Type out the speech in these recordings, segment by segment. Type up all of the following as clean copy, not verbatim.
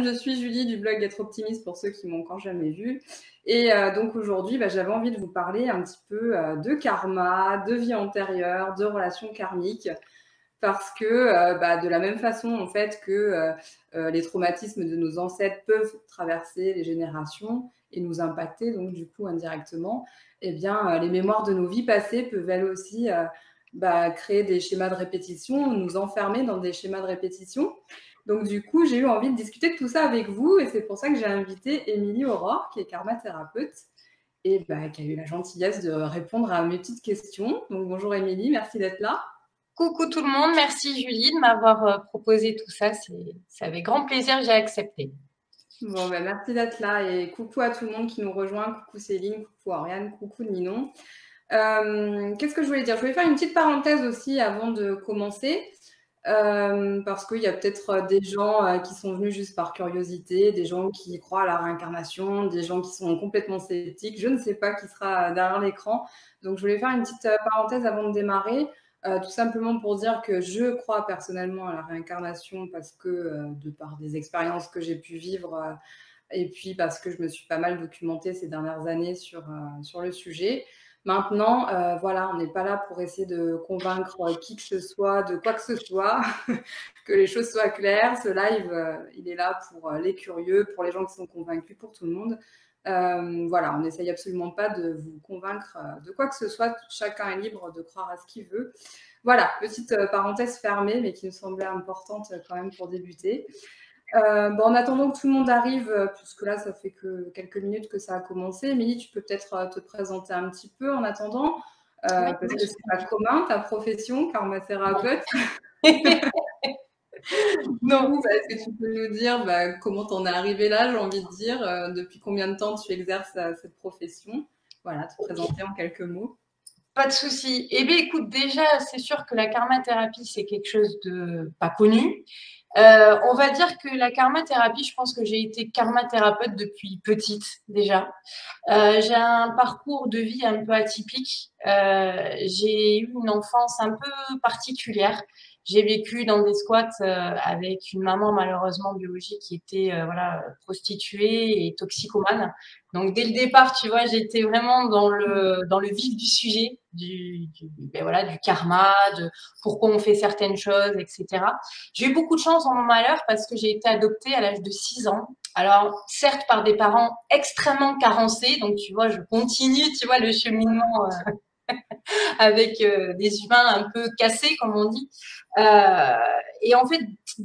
je suis Julie du blog Être Optimiste pour ceux qui m'ont encore jamais vu. Et donc aujourd'hui, j'avais envie de vous parler un petit peu de karma, de vie antérieure, de relations karmiques. Parce que de la même façon en fait que les traumatismes de nos ancêtres peuvent traverser les générations et nous impacter donc du coup indirectement, eh bien les mémoires de nos vies passées peuvent elles aussi créer des schémas de répétition, nous enfermer dans des schémas de répétition. Donc du coup j'ai eu envie de discuter de tout ça avec vous et c'est pour ça que j'ai invité Émilie Aurore qui est karma thérapeute et qui a eu la gentillesse de répondre à mes petites questions. Donc bonjour Émilie, merci d'être là. Coucou tout le monde, merci Julie de m'avoir proposé tout ça, c'est avec grand plaisir que j'ai accepté. Bon, merci d'être là et coucou à tout le monde qui nous rejoint, coucou Céline, coucou Ariane, coucou Ninon. Qu'est-ce que je voulais dire? Je voulais faire une petite parenthèse aussi avant de commencer, parce qu'il y a peut-être des gens qui sont venus juste par curiosité, des gens qui croient à la réincarnation, des gens qui sont complètement sceptiques, je ne sais pas qui sera derrière l'écran. Donc je voulais faire une petite parenthèse avant de démarrer. Tout simplement pour dire que je crois personnellement à la réincarnation parce que, de par des expériences que j'ai pu vivre et puis parce que je me suis pas mal documentée ces dernières années sur le sujet. Maintenant, voilà, on n'est pas là pour essayer de convaincre qui que ce soit de quoi que ce soit, que les choses soient claires. Ce live, il est là pour les curieux, pour les gens qui sont convaincus, pour tout le monde. Voilà, on n'essaye absolument pas de vous convaincre de quoi que ce soit. Chacun est libre de croire à ce qu'il veut. Voilà, petite parenthèse fermée, mais qui me semblait importante quand même pour débuter. En attendant que tout le monde arrive, puisque là, ça fait que quelques minutes que ça a commencé. Émilie, tu peux peut-être te présenter un petit peu en attendant, parce que c'est pas commun, ta profession, karma thérapeute. Non. Est-ce que tu peux nous dire comment t'en es arrivé là, j'ai envie de dire, depuis combien de temps tu exerces cette profession? Voilà, te présenter en quelques mots. Pas de souci. Eh bien, écoute, déjà, c'est sûr que la karma-thérapie, c'est quelque chose de pas connu. On va dire que la karma-thérapie, je pense que j'ai été karma-thérapeute depuis petite déjà. J'ai un parcours de vie un peu atypique. J'ai eu une enfance un peu particulière. J'ai vécu dans des squats avec une maman malheureusement biologique qui était prostituée et toxicomane. Donc dès le départ, tu vois, j'étais vraiment dans le vif du sujet, du karma, de pourquoi on fait certaines choses, etc. J'ai eu beaucoup de chance dans mon malheur parce que j'ai été adoptée à l'âge de 6 ans. Alors, certes, par des parents extrêmement carencés, donc tu vois, je continue, tu vois, le cheminement avec des humains un peu cassés, comme on dit. Et en fait,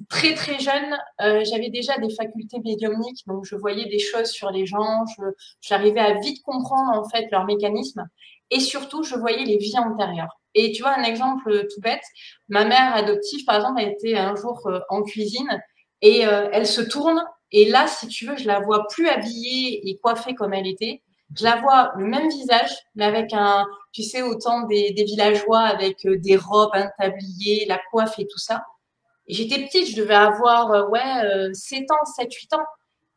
très très jeune, j'avais déjà des facultés médiumniques, donc je voyais des choses sur les gens, j'arrivais à vite comprendre en fait leurs mécanismes, et surtout, je voyais les vies antérieures. Et tu vois, un exemple tout bête, ma mère adoptive, par exemple, a été un jour en cuisine, et elle se tourne, et là, si tu veux, je la vois plus habillée et coiffée comme elle était. Je la vois le même visage, mais avec tu sais, autant des villageois avec des robes, un tablier, la coiffe et tout ça. Et j'étais petite, je devais avoir 7 ans, 7, 8 ans.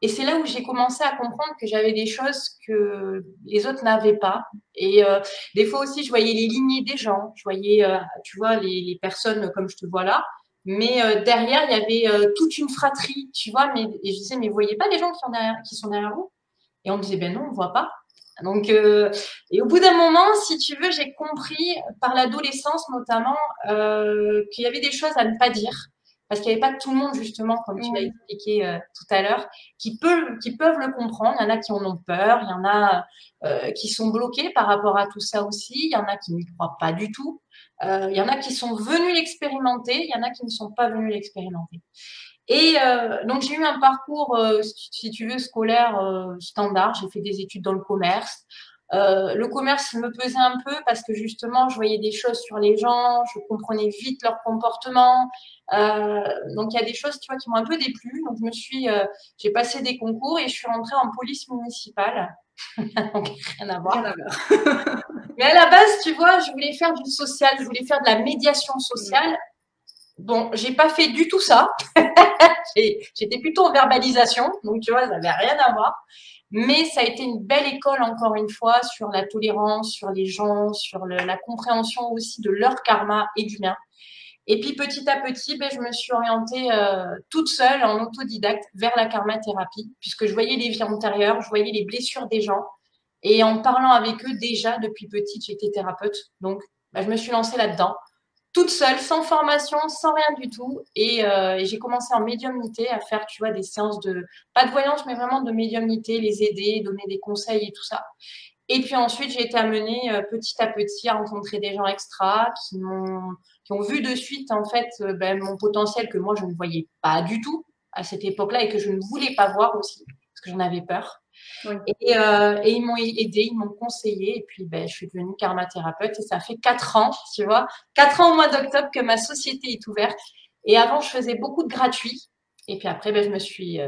Et c'est là où j'ai commencé à comprendre que j'avais des choses que les autres n'avaient pas. Et des fois aussi, je voyais les lignées des gens, je voyais, tu vois, les personnes comme je te vois là. Mais derrière, il y avait toute une fratrie, tu vois. Et je disais, mais vous voyez pas les gens qui sont derrière vous? Et on me disait, ben non, on ne voit pas. Donc, et au bout d'un moment, si tu veux, j'ai compris, par l'adolescence notamment, qu'il y avait des choses à ne pas dire. Parce qu'il n'y avait pas tout le monde, justement, comme tu l'as expliqué tout à l'heure, qui peuvent le comprendre. Il y en a qui en ont peur, il y en a qui sont bloqués par rapport à tout ça aussi, il y en a qui n'y croient pas du tout, il y en a qui sont venus l'expérimenter, il y en a qui ne sont pas venus l'expérimenter. Et donc, j'ai eu un parcours, si tu veux, scolaire standard. J'ai fait des études dans le commerce. Le commerce me pesait un peu parce que justement, je voyais des choses sur les gens, je comprenais vite leur comportement. Donc, il y a des choses, tu vois, qui m'ont un peu déplu. Donc, j'ai passé des concours et je suis rentrée en police municipale. Donc, rien à voir. Rien à voir. Mais à la base, tu vois, je voulais faire du social, je voulais faire de la médiation sociale. Bon, j'ai pas fait du tout ça. J'étais plutôt en verbalisation, donc tu vois, ça n'avait rien à voir. Mais ça a été une belle école, encore une fois, sur la tolérance, sur les gens, sur la compréhension aussi de leur karma et du mien. Et puis petit à petit, ben, je me suis orientée toute seule en autodidacte vers la karmathérapie, puisque je voyais les vies antérieures, je voyais les blessures des gens. Et en parlant avec eux déjà depuis petite, j'étais thérapeute. Donc, ben, je me suis lancée là-dedans, toute seule, sans formation, sans rien du tout. Et j'ai commencé en médiumnité à faire, tu vois, des séances de, pas de voyance, mais vraiment de médiumnité, les aider, donner des conseils et tout ça. Et puis ensuite, j'ai été amenée petit à petit à rencontrer des gens extra qui ont vu de suite en fait ben, mon potentiel que moi je ne voyais pas du tout à cette époque-là et que je ne voulais pas voir aussi parce que j'en avais peur. Oui. Et ils m'ont aidé, ils m'ont conseillé et puis ben, je suis devenue karmathérapeute et ça fait 4 ans, tu vois, 4 ans au mois d'octobre que ma société est ouverte. Et avant, je faisais beaucoup de gratuits. Et puis après, ben, je me suis,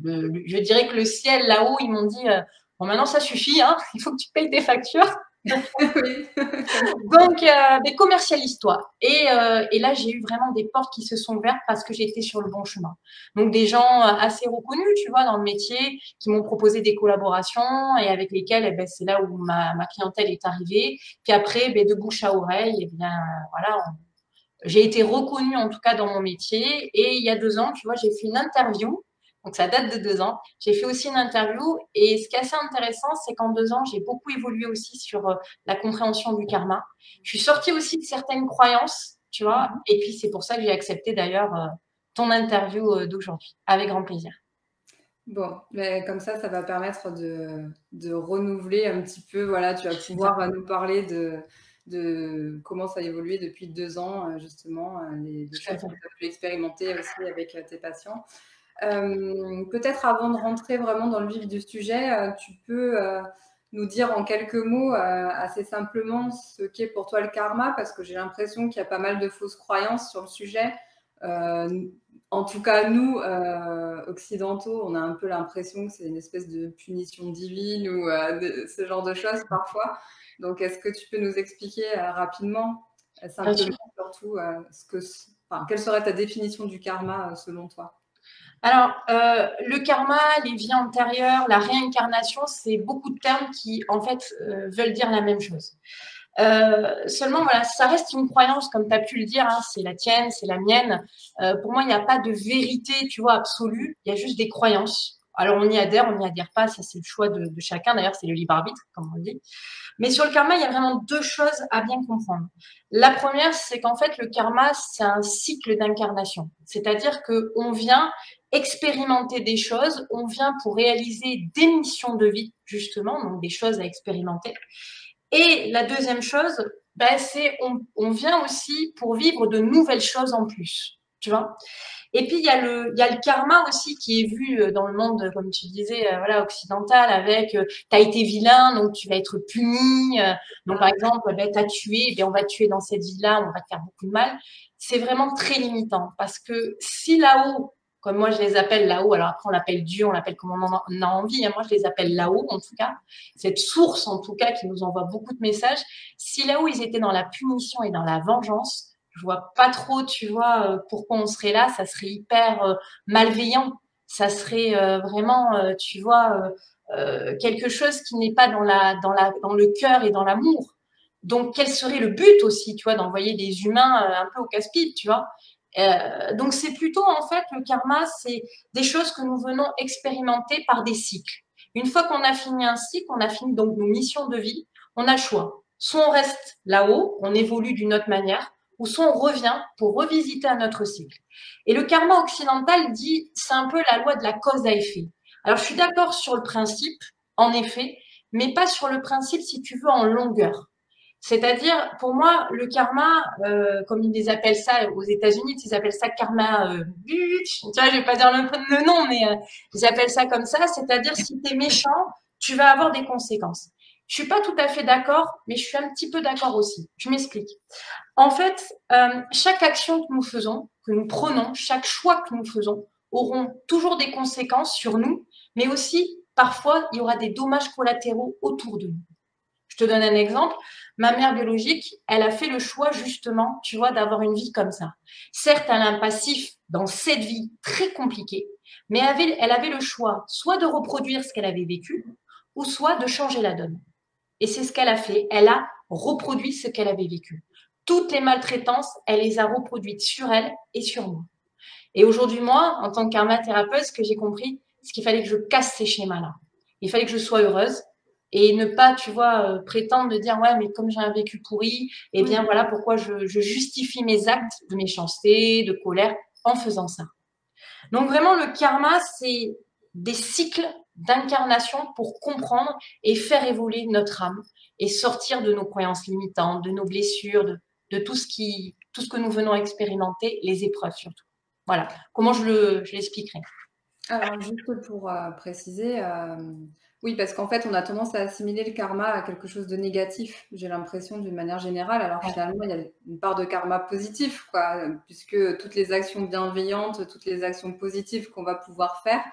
je dirais que le ciel là-haut, ils m'ont dit bon, maintenant, ça suffit, hein. Il faut que tu payes tes factures. Oui. Donc, ben, commercialise-toi. Et là, j'ai eu vraiment des portes qui se sont ouvertes parce que j'étais sur le bon chemin. Donc, des gens assez reconnus, tu vois, dans le métier, qui m'ont proposé des collaborations et avec lesquels, eh ben, c'est là où ma clientèle est arrivée. Puis après, ben, de bouche à oreille, eh bien, voilà, j'ai été reconnue en tout cas dans mon métier. Et il y a 2 ans, tu vois, j'ai fait une interview. Donc, ça date de 2 ans. J'ai fait aussi une interview. Et ce qui est assez intéressant, c'est qu'en 2 ans, j'ai beaucoup évolué aussi sur la compréhension du karma. Je suis sortie aussi de certaines croyances, tu vois. Et puis, c'est pour ça que j'ai accepté d'ailleurs ton interview d'aujourd'hui. Avec grand plaisir. Bon, mais comme ça va permettre de renouveler un petit peu. Voilà, tu vas pouvoir nous parler de comment ça a évolué depuis 2 ans, justement, les choses que tu as pu expérimenter aussi avec tes patients. Peut-être avant de rentrer vraiment dans le vif du sujet, tu peux nous dire en quelques mots assez simplement ce qu'est pour toi le karma, parce que j'ai l'impression qu'il y a pas mal de fausses croyances sur le sujet. En tout cas, nous, occidentaux, on a un peu l'impression que c'est une espèce de punition divine ou ce genre de choses parfois. Donc, est-ce que tu peux nous expliquer rapidement, simplement, surtout, quelle serait ta définition du karma selon toi? Alors, le karma, les vies antérieures, la réincarnation, c'est beaucoup de termes qui, en fait, veulent dire la même chose. Seulement, voilà, ça reste une croyance, comme tu as pu le dire, hein, c'est la tienne, c'est la mienne. Pour moi, il n'y a pas de vérité, tu vois, absolue. Il y a juste des croyances. Alors, on y adhère, on n'y adhère pas, ça c'est le choix de chacun. D'ailleurs, c'est le libre arbitre, comme on dit. Mais sur le karma, il y a vraiment 2 choses à bien comprendre. La première, c'est qu'en fait, le karma, c'est un cycle d'incarnation. C'est-à-dire qu'on vient expérimenter des choses, on vient pour réaliser des missions de vie, justement, donc des choses à expérimenter. Et la deuxième chose, ben, c'est on vient aussi pour vivre de nouvelles choses en plus, tu vois. Et puis il y a le karma aussi qui est vu dans le monde, comme tu disais, voilà, occidental, avec t'as été vilain, donc tu vas être puni. Donc par exemple, ben, t'as tué, ben, on va te tuer dans cette vie-là, on va te faire beaucoup de mal. C'est vraiment très limitant parce que si là-haut, comme moi je les appelle là-haut, alors après on l'appelle Dieu, on l'appelle comme on a envie, hein, moi je les appelle là-haut en tout cas, cette source en tout cas qui nous envoie beaucoup de messages, si là-haut ils étaient dans la punition et dans la vengeance, je vois pas trop, tu vois, pourquoi on serait là. Ça serait hyper malveillant. Ça serait vraiment, tu vois, quelque chose qui n'est pas dans le cœur et dans l'amour. Donc, quel serait le but aussi, tu vois, d'envoyer des humains un peu au casse-pipe, tu vois. Donc, c'est plutôt, en fait, le karma, c'est des choses que nous venons expérimenter par des cycles. Une fois qu'on a fini un cycle, on a fini donc nos missions de vie, on a le choix. Soit on reste là-haut, on évolue d'une autre manière, ou soit on revient pour revisiter un autre cycle. Et le karma occidental dit, c'est un peu la loi de la cause à effet. Alors, je suis d'accord sur le principe, en effet, mais pas sur le principe, si tu veux, en longueur. C'est-à-dire, pour moi, le karma, comme ils les appellent ça aux États-Unis, ils appellent ça karma, tu vois, je vais pas dire le nom, mais ils appellent ça comme ça. C'est-à-dire, si tu es méchant, tu vas avoir des conséquences. Je suis pas tout à fait d'accord, mais je suis un petit peu d'accord aussi. Je m'explique. En fait, chaque action que nous faisons, que nous prenons, chaque choix que nous faisons, auront toujours des conséquences sur nous, mais aussi, parfois, il y aura des dommages collatéraux autour de nous. Je te donne un exemple. Ma mère biologique, elle a fait le choix justement, tu vois, d'avoir une vie comme ça. Certes, elle a un passif dans cette vie très compliquée, mais elle avait le choix soit de reproduire ce qu'elle avait vécu, ou soit de changer la donne. Et c'est ce qu'elle a fait. Elle a reproduit ce qu'elle avait vécu. toutes les maltraitances, elle les a reproduites sur elle et sur moi. Et aujourd'hui, moi, en tant que karma thérapeute, ce que j'ai compris, c'est qu'il fallait que je casse ces schémas-là. Il fallait que je sois heureuse et ne pas, tu vois, prétendre de dire, ouais, mais comme j'ai un vécu pourri, eh bien, voilà pourquoi je justifie mes actes de méchanceté, de colère en faisant ça. Donc, vraiment, le karma, c'est des cycles d'incarnation pour comprendre et faire évoluer notre âme et sortir de nos croyances limitantes, de nos blessures, de tout ce que nous venons expérimenter, les épreuves surtout. Voilà, comment je l'expliquerai. Alors, juste pour préciser, oui, parce qu'en fait, on a tendance à assimiler le karma à quelque chose de négatif, j'ai l'impression, d'une manière générale. Alors, finalement, il y a une part de karma positif, quoi, puisque toutes les actions bienveillantes, toutes les actions positives qu'on va pouvoir faire,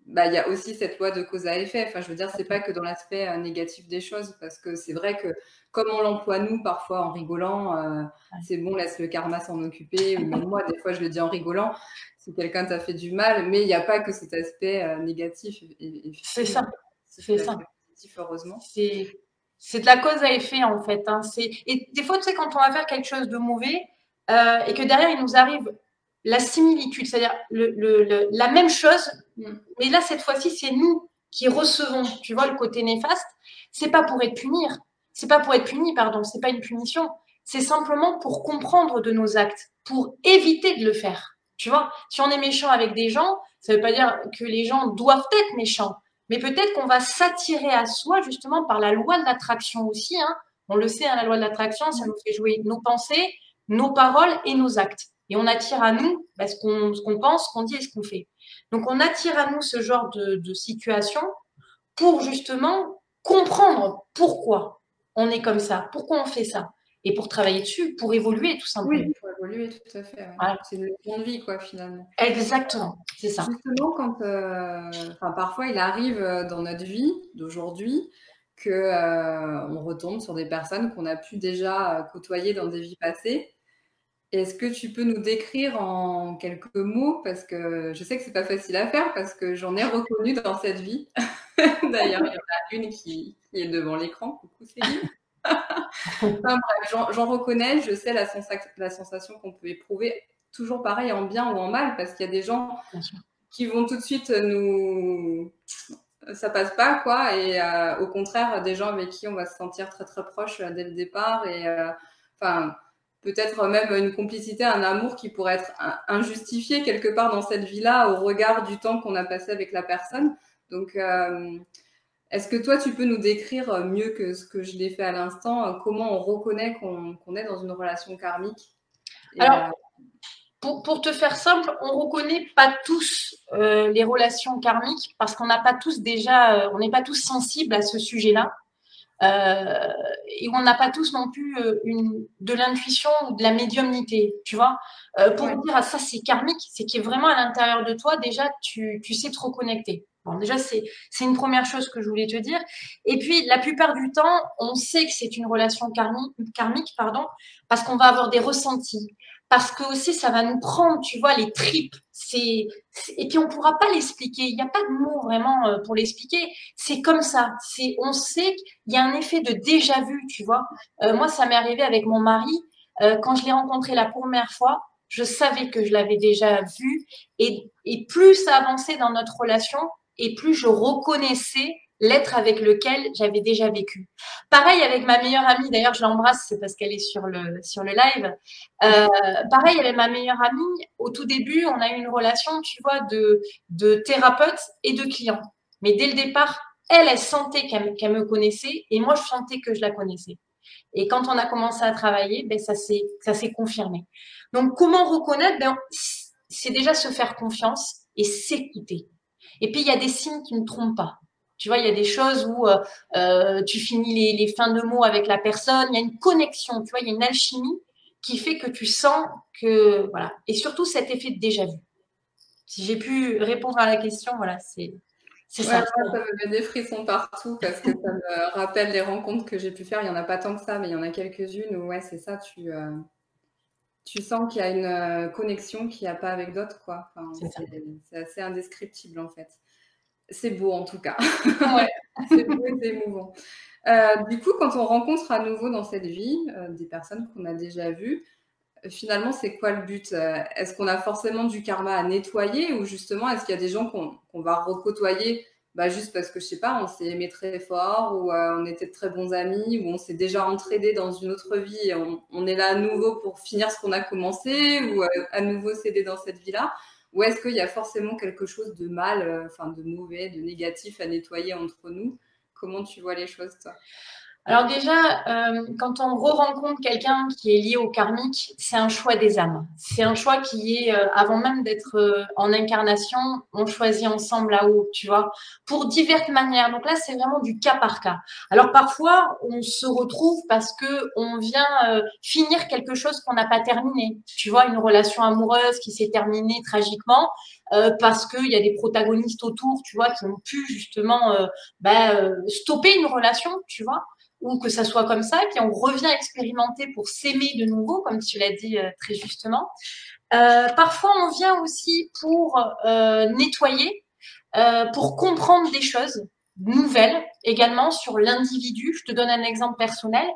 bah, il y a aussi cette loi de cause à effet. Enfin, je veux dire, c'est pas que dans l'aspect négatif des choses, parce que c'est vrai que comme on l'emploie nous parfois en rigolant, c'est bon, laisse le karma s'en occuper, ou même moi, des fois, je le dis en rigolant, si quelqu'un t'a fait du mal, mais il n'y a pas que cet aspect négatif. C'est ça, c'est ça. Positif, heureusement. C'est de la cause à effet, en fait. Hein. Et des fois, tu sais, quand on va faire quelque chose de mauvais et que derrière, il nous arrive la similitude, c'est-à-dire la même chose, mais là, cette fois-ci, c'est nous qui recevons, tu vois, le côté néfaste. C'est pas pour être puni, pardon, c'est pas une punition. C'est simplement pour comprendre de nos actes, pour éviter de le faire. Tu vois, si on est méchant avec des gens, ça veut pas dire que les gens doivent être méchants, mais peut-être qu'on va s'attirer à soi justement par la loi de l'attraction aussi. Hein. On le sait, hein, la loi de l'attraction, ça nous fait jouer nos pensées, nos paroles et nos actes. Et on attire à nous ce qu'on pense, ce qu'on dit et ce qu'on fait. Donc, on attire à nous ce genre de situation pour justement comprendre pourquoi on est comme ça, pourquoi on fait ça. Et pour travailler dessus, pour évoluer tout simplement. Oui, pour évoluer, tout à fait. Ouais. Voilà. C'est une leçon de vie, quoi, finalement. Exactement, c'est ça. Justement, quand, parfois, il arrive dans notre vie d'aujourd'hui qu'on retombe sur des personnes qu'on a pu déjà côtoyer dans des vies passées. Est-ce que tu peux nous décrire en quelques mots, parce que je sais que c'est pas facile à faire, parce que j'en ai reconnu dans cette vie. D'ailleurs, il y en a une qui est devant l'écran. Coucou Céline. Enfin, bref, j'en reconnais, je sais la sensation qu'on peut éprouver, toujours pareil, en bien ou en mal, parce qu'il y a des gens qui vont tout de suite nous... Ça passe pas, quoi, et au contraire, des gens avec qui on va se sentir très très proche dès le départ, et enfin... peut-être même une complicité, un amour qui pourrait être injustifié quelque part dans cette vie-là au regard du temps qu'on a passé avec la personne. Donc, est-ce que toi, tu peux nous décrire mieux que ce que je l'ai fait à l'instant, comment on reconnaît qu'on est dans une relation karmique? Alors, pour te faire simple, on ne reconnaît pas tous les relations karmiques parce qu'on n'a pas tous déjà, on n'est pas tous sensibles à ce sujet-là. Et on n'a pas tous non plus de l'intuition ou de la médiumnité, tu vois. Pour dire ah, ça c'est karmique, c'est qui est vraiment à l'intérieur de toi, déjà tu sais te reconnecter. Bon, déjà c'est une première chose que je voulais te dire. Et puis la plupart du temps, on sait que c'est une relation karmique, pardon, parce qu'on va avoir des ressentis, parce que aussi ça va nous prendre, tu vois, les tripes. Et puis on pourra pas l'expliquer. Il n'y a pas de mots vraiment pour l'expliquer. C'est comme ça. On sait qu'il y a un effet de déjà vu, tu vois. Moi, ça m'est arrivé avec mon mari. Quand je l'ai rencontré la première fois, je savais que je l'avais déjà vu. Et plus ça avançait dans notre relation, et plus je reconnaissais l'être avec lequel j'avais déjà vécu. Pareil avec ma meilleure amie, d'ailleurs je l'embrasse, c'est parce qu'elle est sur le live. Pareil avec ma meilleure amie, au tout début, on a eu une relation, tu vois, de thérapeute et de client. Mais dès le départ, elle sentait qu'elle me connaissait et moi, je sentais que je la connaissais. Et quand on a commencé à travailler, ben, ça s'est confirmé. Donc, comment reconnaître? Ben, c'est déjà se faire confiance et s'écouter. Et puis, il y a des signes qui ne trompent pas. Tu vois, il y a des choses où tu finis les fins de mots avec la personne, il y a une connexion, tu vois, il y a une alchimie qui fait que tu sens que, voilà. Et surtout, cet effet de déjà vu. Si j'ai pu répondre à la question, voilà, c'est ça. Moi, ça me met des frissons partout parce que ça me rappelle les rencontres que j'ai pu faire. Il n'y en a pas tant que ça, mais il y en a quelques-unes où, ouais, c'est ça, tu sens qu'il y a une connexion qu'il n'y a pas avec d'autres, quoi. Enfin, c'est assez indescriptible, en fait. C'est beau en tout cas. Ouais. C'est beau et c'est émouvant. Du coup, quand on rencontre à nouveau dans cette vie des personnes qu'on a déjà vues, finalement, c'est quoi le but? Est-ce qu'on a forcément du karma à nettoyer ou justement, est-ce qu'il y a des gens qu'on va recôtoyer juste parce que, je sais pas, on s'est aimé très fort ou on était de très bons amis ou on s'est déjà entraidé dans une autre vie et on est là à nouveau pour finir ce qu'on a commencé ou à nouveau s'aider dans cette vie-là? Ou est-ce qu'il y a forcément quelque chose de mal, enfin de mauvais, de négatif à nettoyer entre nous? Comment tu vois les choses, toi? Alors déjà, quand on re-rencontre quelqu'un qui est lié au karmique, c'est un choix des âmes. C'est un choix qui est, avant même d'être en incarnation, on choisit ensemble là-haut, tu vois, pour diverses manières. Donc là, c'est vraiment du cas par cas. Alors parfois, on se retrouve parce que on vient finir quelque chose qu'on n'a pas terminé. Tu vois, une relation amoureuse qui s'est terminée tragiquement. Parce qu'il y a des protagonistes autour, tu vois, qui ont pu justement stopper une relation, tu vois, ou que ça soit comme ça, et puis on revient expérimenter pour s'aimer de nouveau, comme tu l'as dit très justement. Parfois, on vient aussi pour nettoyer, pour comprendre des choses nouvelles également sur l'individu. Je te donne un exemple personnel.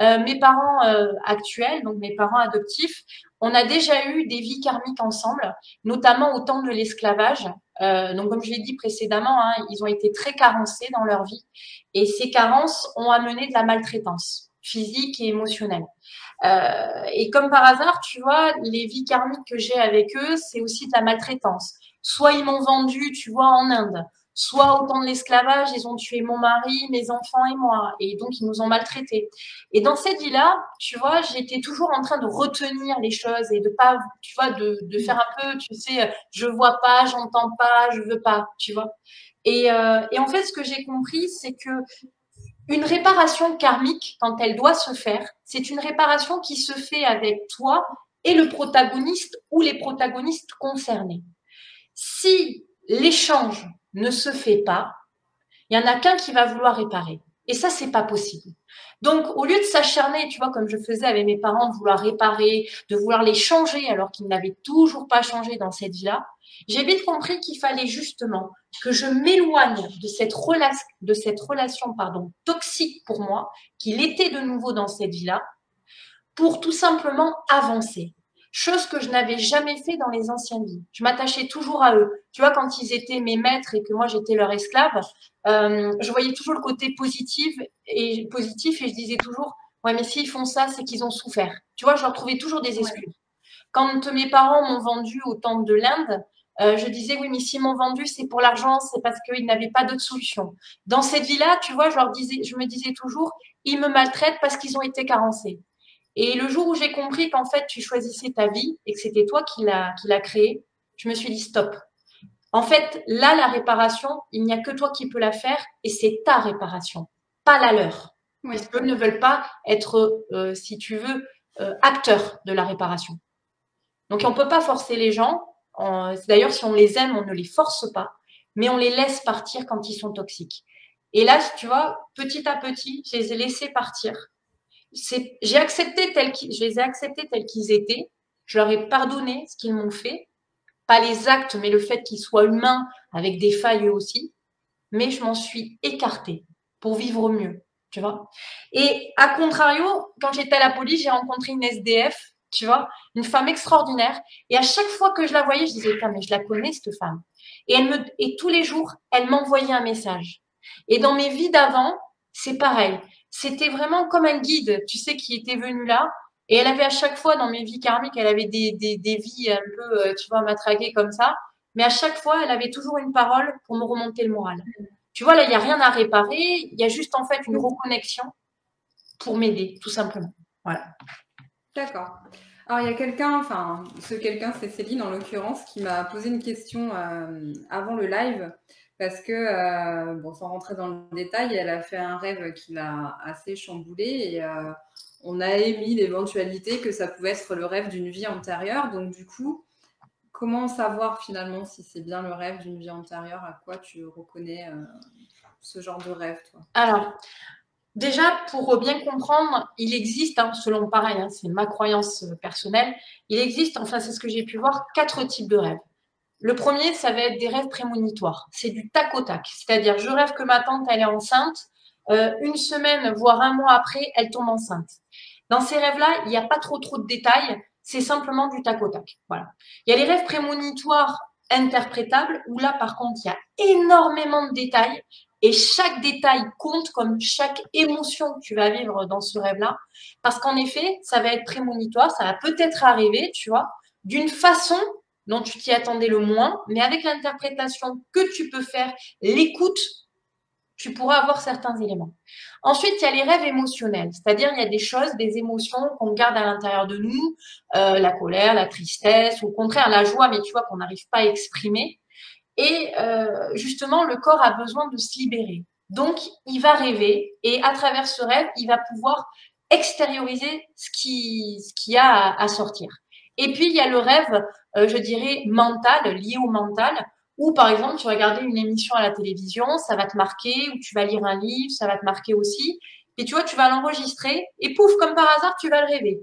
Mes parents actuels, donc mes parents adoptifs, on a déjà eu des vies karmiques ensemble, notamment au temps de l'esclavage. Donc, comme je l'ai dit précédemment, hein, ils ont été très carencés dans leur vie et ces carences ont amené de la maltraitance physique et émotionnelle. Et comme par hasard, tu vois, les vies karmiques que j'ai avec eux, c'est aussi de la maltraitance. Soit ils m'ont vendu, tu vois, en Inde, soit au temps de l'esclavage, ils ont tué mon mari, mes enfants et moi, et donc ils nous ont maltraités. Et dans cette vie-là, tu vois, j'étais toujours en train de retenir les choses et de pas, tu vois, de faire un peu, tu sais, je vois pas, j'entends pas, je veux pas, tu vois. Et en fait, ce que j'ai compris, c'est que une réparation karmique, quand elle doit se faire, c'est une réparation qui se fait avec toi et le protagoniste ou les protagonistes concernés. Si l'échange ne se fait pas, il n'y en a qu'un qui va vouloir réparer. Et ça, c'est pas possible. Donc, au lieu de s'acharner, tu vois, comme je faisais avec mes parents, de vouloir réparer, de vouloir les changer alors qu'ils n'avaient toujours pas changé dans cette vie-là, j'ai vite compris qu'il fallait justement que je m'éloigne de cette relation, pardon, toxique pour moi, qu'il était de nouveau dans cette vie-là, pour tout simplement avancer. Chose que je n'avais jamais fait dans les anciennes vies. Je m'attachais toujours à eux. Tu vois, quand ils étaient mes maîtres et que moi j'étais leur esclave, je voyais toujours le côté positif et je disais toujours, ouais, mais s'ils font ça, c'est qu'ils ont souffert. Tu vois, je leur trouvais toujours des Ouais. excuses. Quand mes parents m'ont vendu au temple de l'Inde, je disais, oui, mais s'ils m'ont vendu, c'est pour l'argent, c'est parce qu'ils n'avaient pas d'autre solution. Dans cette vie-là, tu vois, je me disais toujours, ils me maltraitent parce qu'ils ont été carencés. Et le jour où j'ai compris qu'en fait, tu choisissais ta vie et que c'était toi qui l'a créée, je me suis dit stop. En fait, là, la réparation, il n'y a que toi qui peux la faire et c'est ta réparation, pas la leur. Ouais, Puisqu'eux ne veulent pas être, si tu veux, acteurs de la réparation. Donc, on ne peut pas forcer les gens. D'ailleurs, si on les aime, on ne les force pas, mais on les laisse partir quand ils sont toxiques. Et là, tu vois, petit à petit, je les ai laissés partir. Je les ai acceptés tels qu'ils étaient. Je leur ai pardonné ce qu'ils m'ont fait. Pas les actes, mais le fait qu'ils soient humains avec des failles eux aussi. Mais je m'en suis écartée pour vivre mieux, tu vois. Et à contrario, quand j'étais à la police, j'ai rencontré une SDF, tu vois, une femme extraordinaire. Et à chaque fois que je la voyais, je disais, putain, mais je la connais, cette femme. Et tous les jours, elle m'envoyait un message. Et dans mes vies d'avant, c'est pareil. C'était vraiment comme un guide, tu sais, qui était venu là. Et elle avait à chaque fois, dans mes vies karmiques, elle avait des vies un peu, tu vois, matraquées comme ça. Mais à chaque fois, elle avait toujours une parole pour me remonter le moral. Tu vois, là, il n'y a rien à réparer. Il y a juste, en fait, une reconnexion pour m'aider, tout simplement. Voilà. d'accord. Alors, il y a quelqu'un, enfin, ce quelqu'un, c'est Céline en l'occurrence, qui m'a posé une question avant le live, parce que, bon, sans rentrer dans le détail, elle a fait un rêve qui l'a assez chamboulé et on a émis l'éventualité que ça pouvait être le rêve d'une vie antérieure. Donc, du coup, comment savoir finalement si c'est bien le rêve d'une vie antérieure? À quoi tu reconnais ce genre de rêve, toi? Alors, déjà, pour bien comprendre, il existe, hein, selon pareil, hein, c'est ma croyance personnelle, il existe, enfin, c'est ce que j'ai pu voir, 4 types de rêves. Le premier, ça va être des rêves prémonitoires. C'est du tac au tac. C'est-à-dire, je rêve que ma tante, elle est enceinte. Une semaine, voire un mois après, elle tombe enceinte. Dans ces rêves-là, il n'y a pas trop de détails. C'est simplement du tac au tac. Voilà. Il y a les rêves prémonitoires interprétables où là, par contre, il y a énormément de détails et chaque détail compte comme chaque émotion que tu vas vivre dans ce rêve-là. Parce qu'en effet, ça va être prémonitoire, ça va peut-être arriver, tu vois, d'une façon dont tu t'y attendais le moins, mais avec l'interprétation que tu peux faire, l'écoute, tu pourras avoir certains éléments. Ensuite, il y a les rêves émotionnels, c'est-à-dire il y a des choses, des émotions qu'on garde à l'intérieur de nous, la colère, la tristesse, ou au contraire la joie, mais tu vois qu'on n'arrive pas à exprimer. Et justement, le corps a besoin de se libérer. Donc, il va rêver et à travers ce rêve, il va pouvoir extérioriser ce qui a à sortir. Et puis, il y a le rêve, je dirais, mental, lié au mental, où par exemple, tu vas regarder une émission à la télévision, ça va te marquer, ou tu vas lire un livre, ça va te marquer aussi. Et tu vois, tu vas l'enregistrer et pouf, comme par hasard, tu vas le rêver.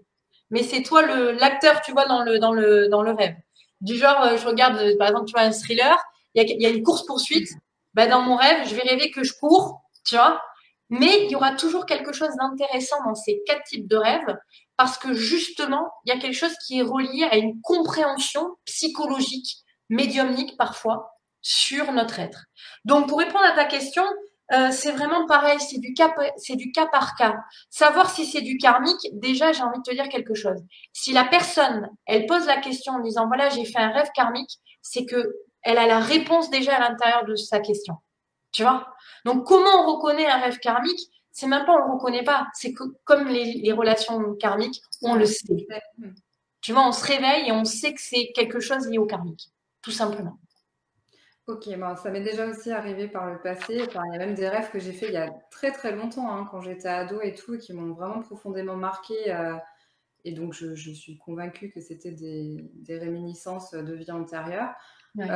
Mais c'est toi l'acteur, tu vois, dans le rêve. Du genre, je regarde, par exemple, tu vois, un thriller, il y a une course-poursuite, ben, dans mon rêve, je vais rêver que je cours, tu vois. Mais il y aura toujours quelque chose d'intéressant dans ces 4 types de rêves parce que justement, il y a quelque chose qui est relié à une compréhension psychologique, médiumnique parfois, sur notre être. Donc, pour répondre à ta question, c'est vraiment pareil, c'est du cas par cas. Savoir si c'est du karmique, déjà, j'ai envie de te dire quelque chose. Si la personne, elle pose la question en disant, voilà, j'ai fait un rêve karmique, c'est que elle a la réponse déjà à l'intérieur de sa question. Tu vois? Donc, comment on reconnaît un rêve karmique? C'est même pas on le reconnaît pas. C'est que, comme les relations karmiques, on le sait. Tu vois, on se réveille et on sait que c'est quelque chose lié au karmique. Tout simplement. Ok, bon, ça m'est déjà aussi arrivé par le passé. Enfin, il y a même des rêves que j'ai fait il y a très très longtemps, hein, quand j'étais ado et tout, qui m'ont vraiment profondément marqué. Et donc, je suis convaincue que c'était des réminiscences de vie antérieure. Ouais,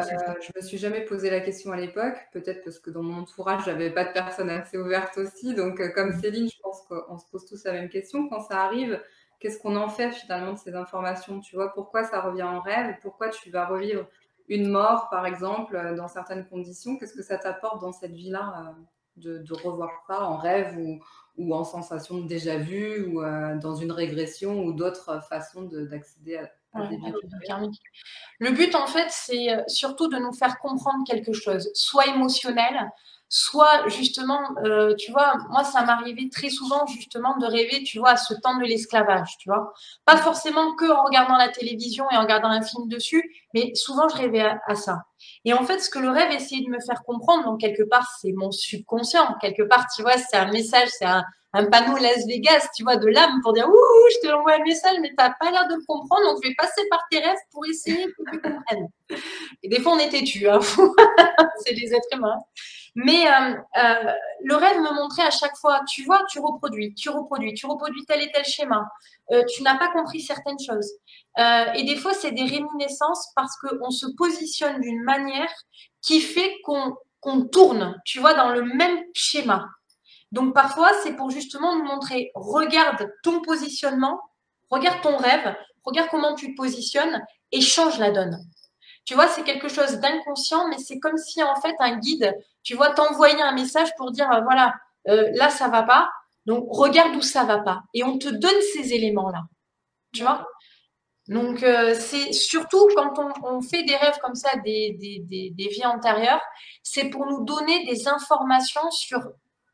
Je me suis jamais posé la question à l'époque, peut-être parce que dans mon entourage, j'avais pas de personnes assez ouvertes aussi. Donc, comme Céline, je pense qu'on se pose tous la même question. Quand ça arrive, qu'est-ce qu'on en fait finalement de ces informations? Tu vois, pourquoi ça revient en rêve? Pourquoi tu vas revivre une mort, par exemple, dans certaines conditions? Qu'est-ce que ça t'apporte dans cette vie-là, de revoir ça en rêve ou en sensation de déjà vu ou dans une régression ou d'autres façons d'accéder à des vies karmiques. Le but, en fait, c'est surtout de nous faire comprendre quelque chose, soit émotionnel, soit justement, tu vois, moi, ça m'arrivait très souvent justement de rêver, tu vois, à ce temps de l'esclavage, tu vois. Pas forcément que en regardant la télévision et en regardant un film dessus, mais souvent, je rêvais à ça. Et en fait, ce que le rêve essayait de me faire comprendre, donc quelque part, c'est mon subconscient, quelque part, tu vois, c'est un message, c'est un panneau Las Vegas, tu vois, de l'âme pour dire ouh, je te l'envoie un message, mais t'as pas l'air de le comprendre, donc je vais passer par tes rêves pour essayer que tu comprennes. Et des fois, on est têtu, hein. C'est les êtres humains. Mais le rêve me montrait à chaque fois, tu vois, tu reproduis tel et tel schéma. Tu n'as pas compris certaines choses. Et des fois, c'est des réminiscences parce qu'on se positionne d'une manière qui fait qu'on tourne, tu vois, dans le même schéma. Donc parfois, c'est pour justement nous montrer, regarde ton positionnement, regarde ton rêve, regarde comment tu te positionnes et change la donne. Tu vois, c'est quelque chose d'inconscient, mais c'est comme si en fait un guide, tu vois, t'envoyait un message pour dire, voilà, là ça va pas, donc regarde où ça va pas. Et on te donne ces éléments-là, tu vois. Donc c'est surtout quand on fait des rêves comme ça, des vies antérieures, c'est pour nous donner des informations sur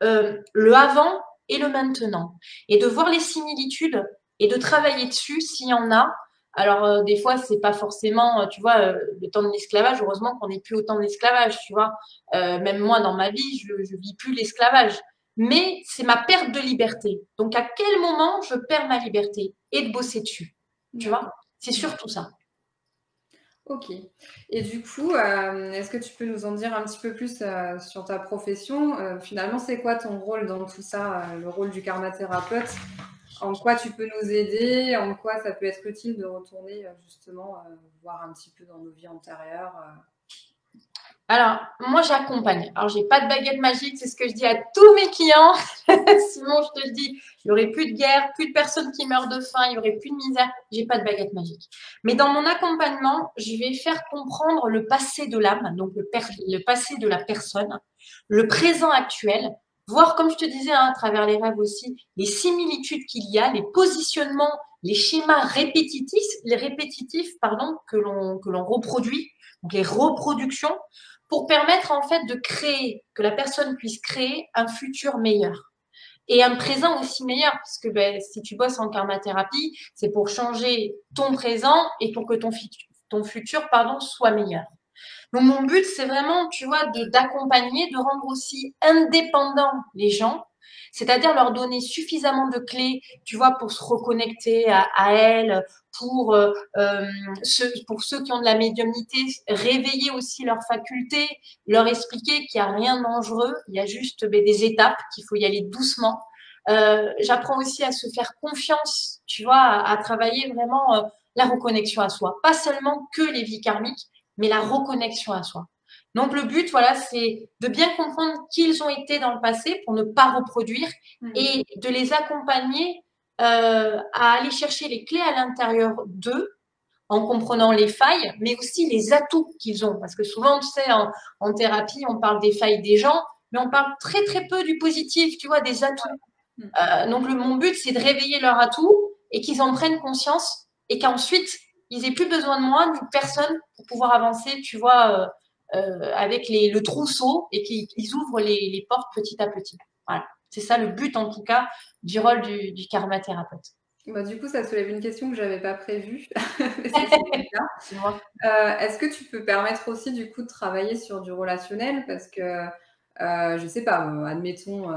le avant et le maintenant, et de voir les similitudes et de travailler dessus s'il y en a. Alors des fois c'est pas forcément, tu vois, le temps de l'esclavage. Heureusement qu'on n'est plus au temps de l'esclavage, tu vois. Même moi dans ma vie, je vis plus l'esclavage. Mais c'est ma perte de liberté. Donc à quel moment je perds ma liberté et de bosser dessus, tu vois. C'est surtout ça. Ok. Et du coup, est-ce que tu peux nous en dire un petit peu plus sur ta profession? Finalement, c'est quoi ton rôle dans tout ça, le rôle du karmathérapeute? En quoi tu peux nous aider? En quoi ça peut être utile de retourner justement voir un petit peu dans nos vies antérieures? Alors, moi, j'accompagne. Alors, j'ai pas de baguette magique, c'est ce que je dis à tous mes clients. Sinon, je te le dis, il y aurait plus de guerre, plus de personnes qui meurent de faim, il y aurait plus de misère. J'ai pas de baguette magique. Mais dans mon accompagnement, je vais faire comprendre le passé de l'âme, donc le passé de la personne, le présent actuel, voir, comme je te disais, hein, à travers les rêves aussi, les similitudes qu'il y a, les positionnements, les schémas répétitifs, pardon, que l'on reproduit, donc les reproductions pour permettre en fait de créer, que la personne puisse créer un futur meilleur et un présent aussi meilleur, parce que ben, si tu bosses en karmathérapie, c'est pour changer ton présent et pour que ton futur pardon, soit meilleur. Donc mon but, c'est vraiment, tu vois, d'accompagner, de rendre aussi indépendants les gens, c'est-à-dire leur donner suffisamment de clés, tu vois, pour se reconnecter à elles, pour ceux qui ont de la médiumnité, réveiller aussi leurs facultés, leur expliquer qu'il n'y a rien de dangereux, il y a juste ben, des étapes, qu'il faut y aller doucement. J'apprends aussi à se faire confiance, tu vois, à travailler vraiment la reconnexion à soi, pas seulement que les vies karmiques, mais la reconnexion à soi. Donc le but, voilà, c'est de bien comprendre qui ils ont été dans le passé pour ne pas reproduire et de les accompagner à aller chercher les clés à l'intérieur d'eux en comprenant les failles, mais aussi les atouts qu'ils ont. Parce que souvent, tu sais, en thérapie, on parle des failles des gens, mais on parle très très peu du positif, tu vois, des atouts. Donc mon but, c'est de réveiller leurs atouts et qu'ils en prennent conscience et qu'ensuite, ils aient plus besoin de moi, ni de personne pour pouvoir avancer, tu vois, avec le trousseau et qu'ils ouvrent les portes petit à petit. Voilà. C'est ça le but, en tout cas, du rôle du karma thérapeute. Bah, du coup, ça soulève une question que j'avais pas prévue, mais c'est très bien. Est-ce que tu peux permettre aussi du coup de travailler sur du relationnel parce que je sais pas, admettons,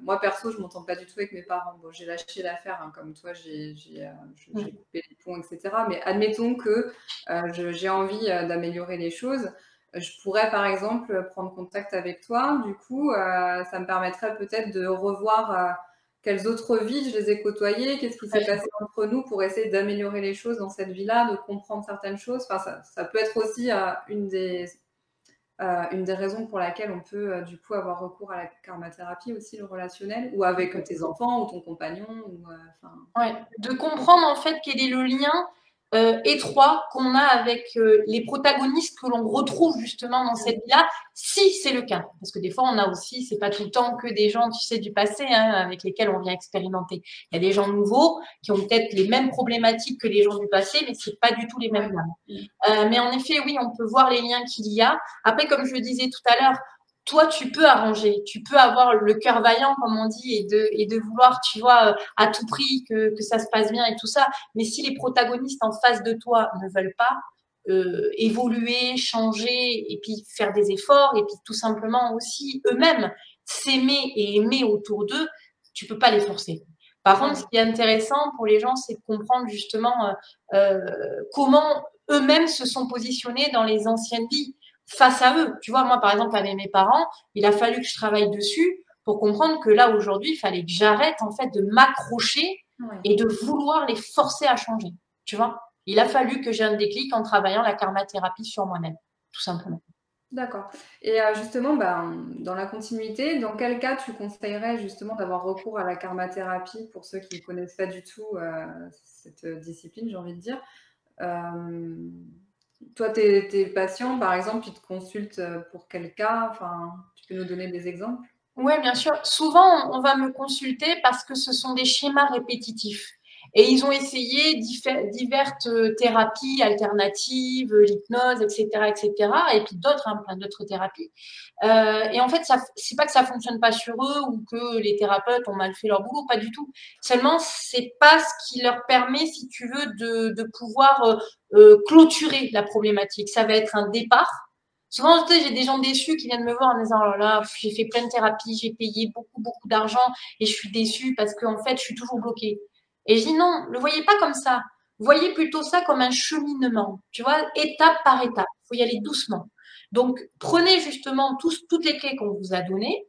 moi perso, je m'entends pas du tout avec mes parents. Bon, j'ai lâché l'affaire, hein, comme toi, j'ai coupé les ponts, etc. Mais admettons que j'ai envie d'améliorer les choses. Je pourrais, par exemple, prendre contact avec toi. Du coup, ça me permettrait peut-être de revoir quelles autres vies je les ai côtoyées, qu'est-ce qui s'est passé entre nous pour essayer d'améliorer les choses dans cette vie-là, de comprendre certaines choses. Enfin, ça peut être aussi une des raisons pour laquelle on peut du coup avoir recours à la karmathérapie aussi, le relationnel, ou avec tes enfants ou ton compagnon. Ouais, de comprendre en fait quel est le lien étroit qu'on a avec les protagonistes que l'on retrouve justement dans cette vie-là, si c'est le cas. Parce que des fois, on a aussi, c'est pas tout le temps que des gens, tu sais, du passé, hein, avec lesquels on vient expérimenter. Il y a des gens nouveaux qui ont peut-être les mêmes problématiques que les gens du passé, mais c'est pas du tout les mêmes liens. Mais en effet, oui, on peut voir les liens qu'il y a. Après, comme je le disais tout à l'heure, toi, tu peux arranger, tu peux avoir le cœur vaillant, comme on dit, et de vouloir, tu vois, à tout prix que ça se passe bien et tout ça. Mais si les protagonistes en face de toi ne veulent pas évoluer, changer, et puis faire des efforts, et puis tout simplement aussi eux-mêmes s'aimer et aimer autour d'eux, tu peux pas les forcer. Par contre, ce qui est intéressant pour les gens, c'est de comprendre justement comment eux-mêmes se sont positionnés dans les anciennes vies face à eux. Tu vois, moi, par exemple, avec mes parents, il a fallu que je travaille dessus pour comprendre que là, aujourd'hui, il fallait que j'arrête, en fait, de m'accrocher et de vouloir les forcer à changer. Tu vois, il a fallu que j'ai un déclic en travaillant la karmathérapie sur moi-même, tout simplement. D'accord. Et justement, dans la continuité, dans quel cas tu conseillerais justement d'avoir recours à la karmathérapie pour ceux qui ne connaissent pas du tout cette discipline, j'ai envie de dire. Toi, tes patients, par exemple, ils te consultent pour quel cas? Enfin, tu peux nous donner des exemples? Oui, bien sûr. Souvent, on va me consulter parce que ce sont des schémas répétitifs. Et ils ont essayé diverses thérapies alternatives, l'hypnose, etc., etc., et puis d'autres, hein, plein d'autres thérapies. Et en fait, c'est pas que ça fonctionne pas sur eux ou que les thérapeutes ont mal fait leur boulot, pas du tout. Seulement, c'est pas ce qui leur permet, si tu veux, de pouvoir clôturer la problématique. Ça va être un départ. Souvent, tu sais, j'ai des gens déçus qui viennent me voir en disant, oh là là, j'ai fait plein de thérapies, j'ai payé beaucoup, beaucoup d'argent et je suis déçue parce qu'en fait, je suis toujours bloquée. Et je dis non, ne le voyez pas comme ça. Voyez plutôt ça comme un cheminement, tu vois, étape par étape. Il faut y aller doucement. Donc, prenez justement toutes les clés qu'on vous a données.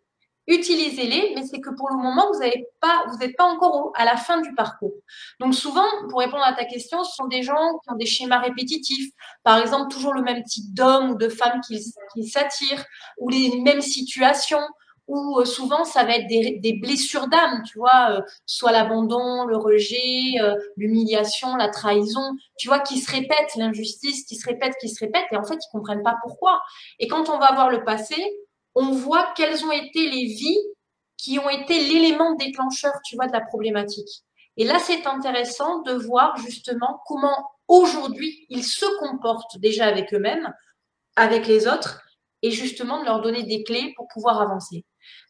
utilisez-les, mais c'est que pour le moment, vous n'êtes pas encore à la fin du parcours. Donc souvent, pour répondre à ta question, ce sont des gens qui ont des schémas répétitifs. Par exemple, toujours le même type d'homme ou de femme qui s'attirent, ou les mêmes situations, ou souvent, ça va être des blessures d'âme, tu vois, soit l'abandon, le rejet, l'humiliation, la trahison, tu vois, qui se répètent, l'injustice qui se répète, et en fait, ils comprennent pas pourquoi. Et quand on va voir le passé, on voit quelles ont été les vies qui ont été l'élément déclencheur, tu vois, de la problématique. Et là, c'est intéressant de voir justement comment aujourd'hui ils se comportent déjà avec eux-mêmes, avec les autres, et justement de leur donner des clés pour pouvoir avancer.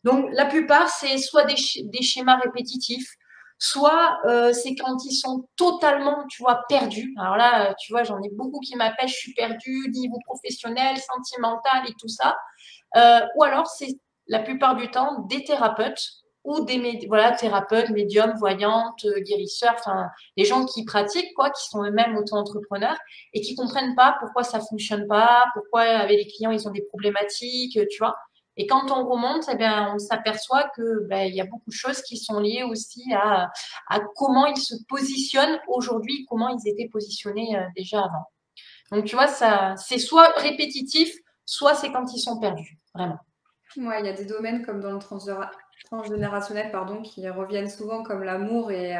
Donc, la plupart, c'est soit des schémas répétitifs, soit c'est quand ils sont totalement, tu vois, perdus. Alors là, tu vois, j'en ai beaucoup qui m'appellent, je suis perdue, niveau professionnel, sentimental et tout ça. Ou alors, c'est la plupart du temps des thérapeutes ou voilà, thérapeutes, médiums, voyantes, guérisseurs, enfin, des gens qui pratiquent, quoi, qui sont eux-mêmes auto-entrepreneurs et qui comprennent pas pourquoi ça fonctionne pas, pourquoi avec les clients, ils ont des problématiques, tu vois. Et quand on remonte, eh bien, on s'aperçoit que il y a beaucoup de choses qui sont liées aussi à comment ils se positionnent aujourd'hui, comment ils étaient positionnés déjà avant. Donc, tu vois, ça, c'est soit répétitif, soit c'est quand ils sont perdus, vraiment. Ouais, il y a des domaines comme dans le transgénérationnel, pardon, qui reviennent souvent comme l'amour et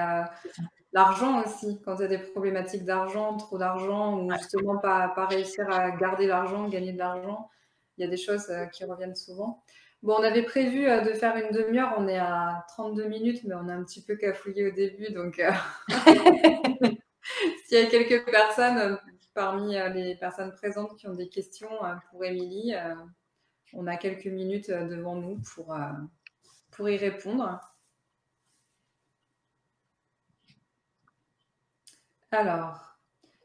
l'argent aussi. Quand il y a des problématiques d'argent, trop d'argent, ou justement pas réussir à garder l'argent, gagner de l'argent, il y a des choses qui reviennent souvent. Bon, on avait prévu de faire une demi-heure, on est à 32 minutes, mais on a un petit peu cafouillé au début, donc s'il y a quelques personnes parmi les personnes présentes qui ont des questions pour Émilie, on a quelques minutes devant nous pour y répondre. Alors,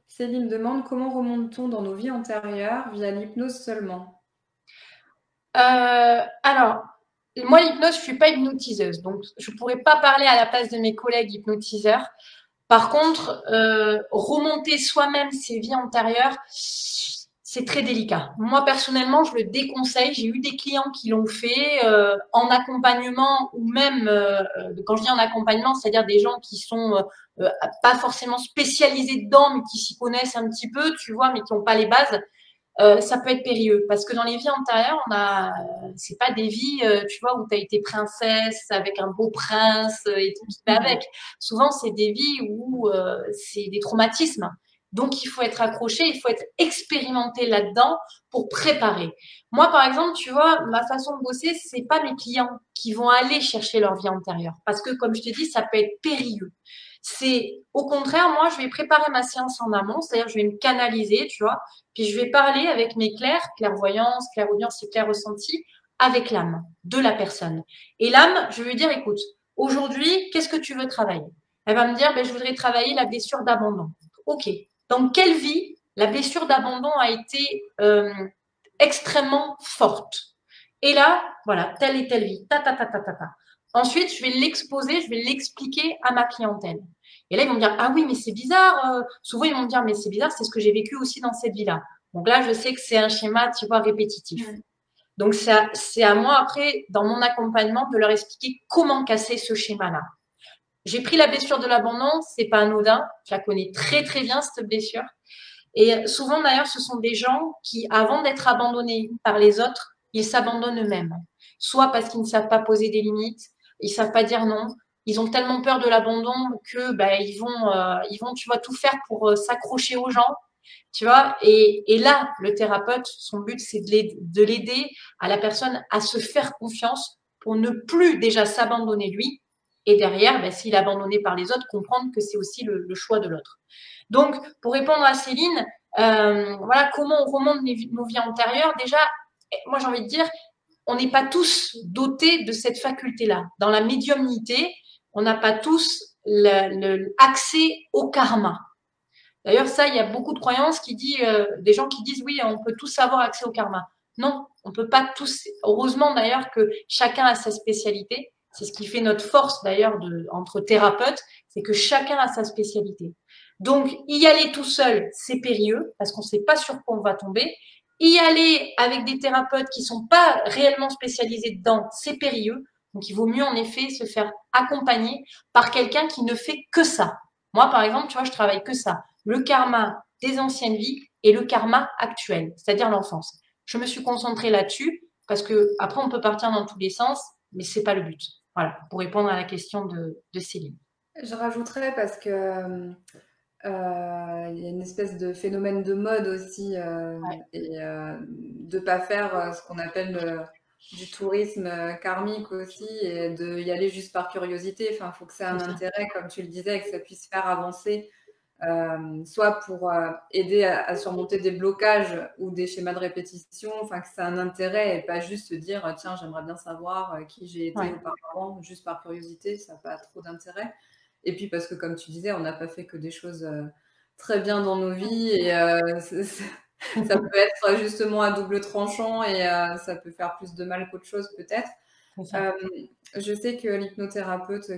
Céline demande comment remonte-t-on dans nos vies antérieures via l'hypnose seulement? Alors, moi, l'hypnose, je suis pas hypnotiseuse, donc je pourrais pas parler à la place de mes collègues hypnotiseurs. Par contre, remonter soi-même ses vies antérieures, c'est très délicat. Moi, personnellement, je le déconseille. J'ai eu des clients qui l'ont fait en accompagnement ou même, quand je dis en accompagnement, c'est-à-dire des gens qui sont pas forcément spécialisés dedans, mais qui s'y connaissent un petit peu, tu vois, mais qui n'ont pas les bases. Ça peut être périlleux parce que dans les vies antérieures, c'est pas des vies, tu vois, où tu as été princesse avec un beau prince et tout qui va avec. Souvent, c'est des vies où c'est des traumatismes. Donc, il faut être accroché, il faut être expérimenté là-dedans pour préparer. Moi, par exemple, tu vois, ma façon de bosser, c'est pas mes clients qui vont aller chercher leur vie antérieure parce que, comme je te dis, ça peut être périlleux. C'est au contraire, moi, je vais préparer ma séance en amont, c'est-à-dire je vais me canaliser, tu vois, puis je vais parler avec mes clairvoyance, clairaudience et clair-ressenti, avec l'âme de la personne. Et l'âme, je vais lui dire, écoute, aujourd'hui, qu'est-ce que tu veux travailler? Elle va me dire, je voudrais travailler la blessure d'abandon. Ok. Dans quelle vie la blessure d'abandon a été extrêmement forte? Et là, voilà, telle et telle vie, ta, ta, ta, ta, ta, ta. Ensuite, je vais l'exposer, je vais l'expliquer à ma clientèle. Et là, ils vont me dire, ah oui, mais c'est bizarre. Souvent, ils vont me dire, mais c'est bizarre, c'est ce que j'ai vécu aussi dans cette vie-là. Donc là, je sais que c'est un schéma, tu vois, répétitif. Donc, c'est à moi, après, dans mon accompagnement, de leur expliquer comment casser ce schéma-là. J'ai pris la blessure de l'abandon, c'est pas anodin. Je la connais très, très bien, cette blessure. Et souvent, d'ailleurs, ce sont des gens qui, avant d'être abandonnés par les autres, ils s'abandonnent eux-mêmes. Soit parce qu'ils ne savent pas poser des limites, ils savent pas dire non. Ils ont tellement peur de l'abandon que ils vont, tu vois, tout faire pour s'accrocher aux gens, tu vois. Et là, le thérapeute, son but, c'est de l'aider à la personne à se faire confiance pour ne plus déjà s'abandonner lui. Et derrière, s'il est abandonné par les autres, comprendre que c'est aussi le choix de l'autre. Donc, pour répondre à Céline, voilà comment on remonte nos vies antérieures. Déjà, moi j'ai envie de dire, on n'est pas tous dotés de cette faculté-là. Dans la médiumnité, on n'a pas tous accès au karma. D'ailleurs, ça, il y a beaucoup de croyances qui disent, des gens qui disent, oui, on peut tous avoir accès au karma. Non, on peut pas tous. Heureusement d'ailleurs que chacun a sa spécialité. C'est ce qui fait notre force d'ailleurs entre thérapeutes, c'est que chacun a sa spécialité. Donc, y aller tout seul, c'est périlleux parce qu'on ne sait pas sur quoi on va tomber. Y aller avec des thérapeutes qui sont pas réellement spécialisés dedans, c'est périlleux. Donc, il vaut mieux en effet se faire accompagner par quelqu'un qui ne fait que ça. Moi, par exemple, tu vois, je travaille que ça. Le karma des anciennes vies et le karma actuel, c'est-à-dire l'enfance. Je me suis concentrée là-dessus parce que après, on peut partir dans tous les sens, mais c'est pas le but. Voilà, pour répondre à la question de Céline. Je rajouterais parce que il y a une espèce de phénomène de mode aussi Ouais, et de pas faire ce qu'on appelle du tourisme karmique aussi et de y aller juste par curiosité. Enfin, il faut que ça ait c'est un ça. intérêt, comme tu le disais, que ça puisse faire avancer, soit pour aider à surmonter des blocages ou des schémas de répétition, enfin que ça a un intérêt et pas juste se dire tiens, j'aimerais bien savoir qui j'ai été Ouais, auparavant, juste par curiosité, ça n'a pas trop d'intérêt. Et puis parce que, comme tu disais, on n'a pas fait que des choses très bien dans nos vies et ça peut être justement à double tranchant et ça peut faire plus de mal qu'autre chose peut-être. c'est ça. Euh, je sais que l'hypnothérapeute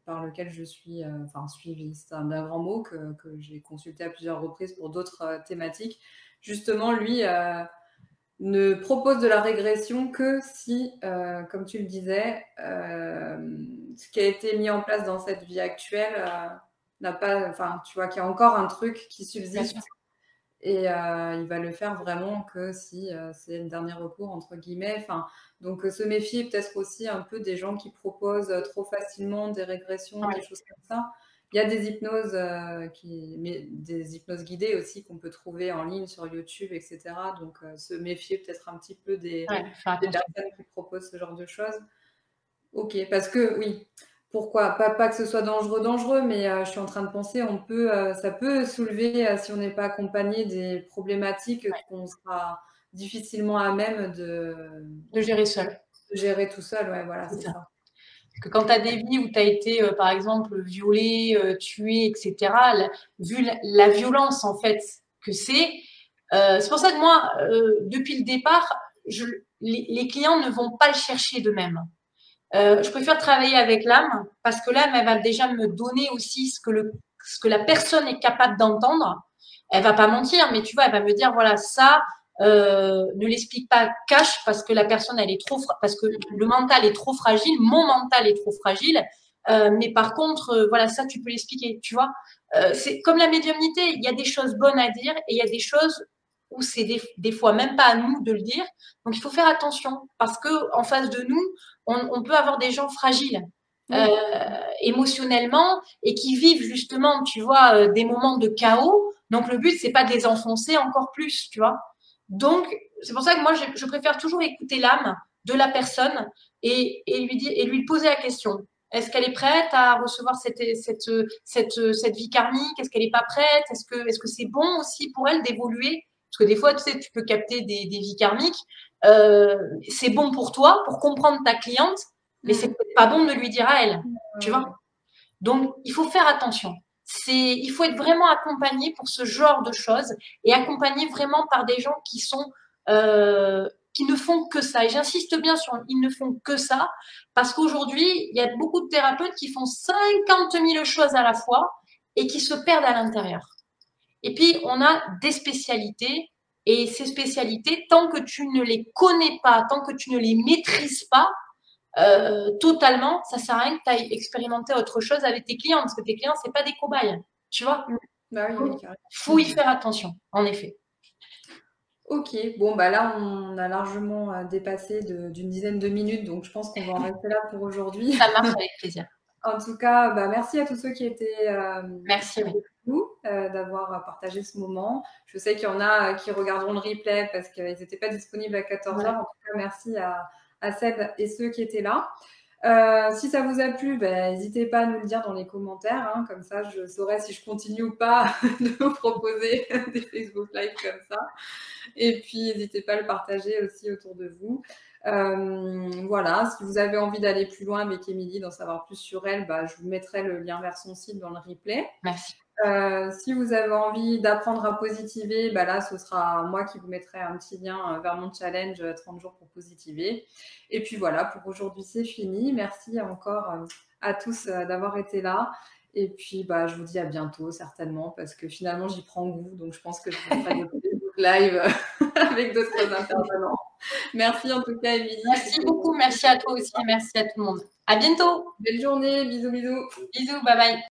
par lequel je suis, enfin suivi, c'est un bien grand mot, que j'ai consulté à plusieurs reprises pour d'autres thématiques, justement, lui ne propose de la régression que si, comme tu le disais, ce qui a été mis en place dans cette vie actuelle n'a pas, enfin, tu vois, qu'il y a encore un truc qui Bien sûr. subsiste et il va le faire vraiment que si c'est le dernier recours, entre guillemets. Enfin, donc, se méfier peut-être aussi un peu des gens qui proposent trop facilement des régressions, des Ouais, choses comme ça. Il y a des hypnoses, mais des hypnoses guidées aussi qu'on peut trouver en ligne sur YouTube, etc. Donc, se méfier peut-être un petit peu ouais, faire des attention. personnes qui proposent ce genre de choses. Ok, parce que oui, pourquoi? Pas que ce soit dangereux, mais je suis en train de penser, ça peut soulever, si on n'est pas accompagné, des problématiques Ouais, qu'on sera difficilement à même de gérer seul. de gérer tout seul. Ouais, voilà, C'est c'est ça. ça. Que quand tu as des vies où tu as été, par exemple, violé, tué, etc., vu la violence, en fait, que c'est pour ça que moi, depuis le départ, les clients ne vont pas le chercher d'eux-mêmes. Je préfère travailler avec l'âme parce que l'âme, elle va déjà me donner aussi ce que la personne est capable d'entendre. Elle va pas mentir, mais tu vois, elle va me dire, voilà, ça, ne l'explique pas cash parce que la personne, elle est parce que le mental est trop fragile, mon mental est trop fragile. Mais par contre, voilà, ça, tu peux l'expliquer, tu vois. C'est comme la médiumnité, il y a des choses bonnes à dire et il y a des choses où c'est des fois même pas à nous de le dire. Donc, il faut faire attention parce que en face de nous, on peut avoir des gens fragiles euh, Oui, émotionnellement et qui vivent justement, tu vois, des moments de chaos. Donc le but, c'est pas de les enfoncer encore plus, tu vois. Donc c'est pour ça que moi, je préfère toujours écouter l'âme de la personne et lui poser la question. Est-ce qu'elle est prête à recevoir cette vie karmique? Est-ce qu'elle n'est pas prête? Est-ce que c'est bon aussi pour elle d'évoluer? Parce que des fois, tu sais, tu peux capter des vies karmiques. Euh, c'est bon pour toi, pour comprendre ta cliente, mais c'est mm. peut-être pas bon de lui dire à elle, tu vois. Ouais. Donc, il faut faire attention. Il faut être vraiment accompagné pour ce genre de choses et accompagné vraiment par des gens qui ne font que ça. Et j'insiste bien sur ils ne font que ça parce qu'aujourd'hui, il y a beaucoup de thérapeutes qui font 50 000 choses à la fois et qui se perdent à l'intérieur. Et puis, on a des spécialités et ces spécialités, tant que tu ne les connais pas, tant que tu ne les maîtrises pas, totalement, ça sert à rien que tu ailles expérimenter autre chose avec tes clients, parce que tes clients, c'est pas des cobayes, tu vois. Mm. Bah oui, oui, Donc, carrément. faut y faire attention, en effet. Ok, bon, bah là, on a largement dépassé d'une dizaine de minutes, donc je pense qu'on va en rester là pour aujourd'hui. Ça marche avec plaisir. En tout cas, bah, merci à tous ceux qui Merci, étaient oui. avec nous, d'avoir partagé ce moment. Je sais qu'il y en a qui regarderont le replay parce qu'ils n'étaient pas disponibles à 14 Ouais. heures. En tout cas, merci à Seb et ceux qui étaient là. Si ça vous a plu, bah, n'hésitez pas à nous le dire dans les commentaires, hein, comme ça je saurai si je continue ou pas de vous proposer des Facebook Live comme ça. Et puis, n'hésitez pas à le partager aussi autour de vous. Voilà, si vous avez envie d'aller plus loin avec Émilie, d'en savoir plus sur elle, bah, je vous mettrai le lien vers son site dans le replay. Merci. Si vous avez envie d'apprendre à positiver, bah là, ce sera moi qui vous mettrai un petit lien vers mon challenge 30 jours pour positiver. Et puis voilà, pour aujourd'hui, c'est fini. Merci encore à tous d'avoir été là. Et puis, bah, je vous dis à bientôt, certainement, parce que finalement, j'y prends goût. Donc, je pense que je vous ferai d'autres live avec d'autres intervenants. Merci en tout cas, Émilie. Merci beaucoup. Merci à toi aussi et merci à tout le monde. À bientôt. Belle journée. Bisous, bisous. Bisous. Bye bye.